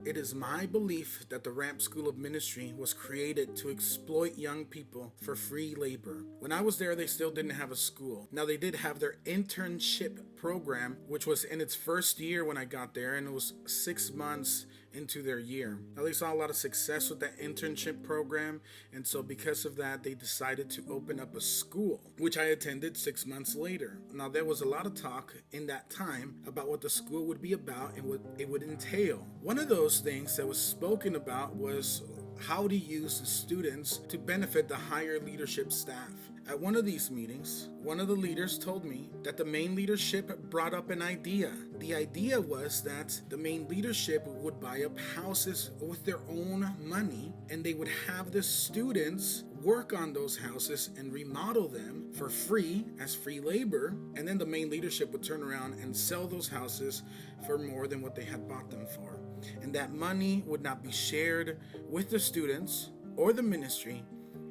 It is my belief that the Ramp School of Ministry was created to exploit young people for free labor. When I was there, they still didn't have a school. Now, they did have their internship program, which was in its first year when I got there, and it was 6 months into their year. Now, they saw a lot of success with that internship program, and so because of that, they decided to open up a school, which I attended 6 months later. Now, there was a lot of talk in that time about what the school would be about and what it would entail. One of those things that was spoken about was how to use the students to benefit the higher leadership staff. At one of these meetings, one of the leaders told me that the main leadership brought up an idea. The idea was that the main leadership would buy up houses with their own money, and they would have the students work on those houses and remodel them for free as free labor, and then the main leadership would turn around and sell those houses for more than what they had bought them for. And that money would not be shared with the students or the ministry,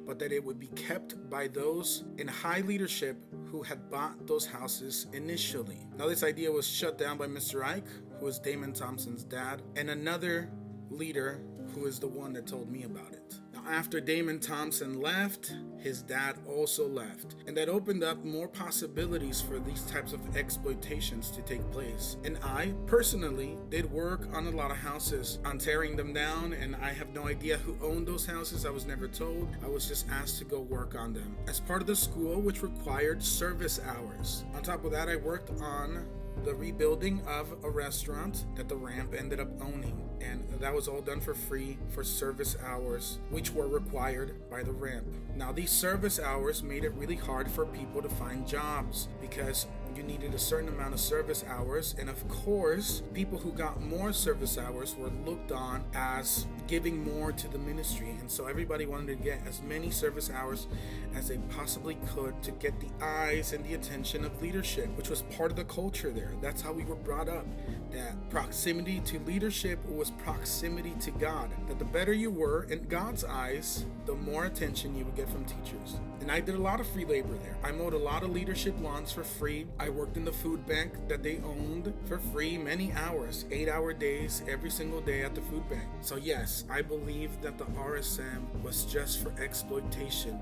but that it would be kept by those in high leadership who had bought those houses initially. Now, this idea was shut down by Mr. Ike, who is Damon Thompson's dad, and another leader who is the one that told me about it. Now, after Damon Thompson left, his dad also left, and that opened up more possibilities for these types of exploitations to take place. And I personally did work on a lot of houses on tearing them down, and I have no idea who owned those houses. I was never told. I was just asked to go work on them as part of the school, which required service hours. On top of that, I worked on the rebuilding of a restaurant that the Ramp ended up owning, and that was all done for free for service hours, which were required by the Ramp. Now, these service hours made it really hard for people to find jobs because you needed a certain amount of service hours, and of course, people who got more service hours were looked on as giving more to the ministry, and so everybody wanted to get as many service hours as they possibly could to get the eyes and the attention of leadership, which was part of the culture there. That's how we were brought up, that proximity to leadership was proximity to God, that the better you were in God's eyes, the more attention you would get from teachers. And I did a lot of free labor there. I mowed a lot of leadership lawns for free. I worked in the food bank that they owned for free, many hours, 8-hour days, every single day at the food bank. So yes, I believe that the RSM was just for exploitation.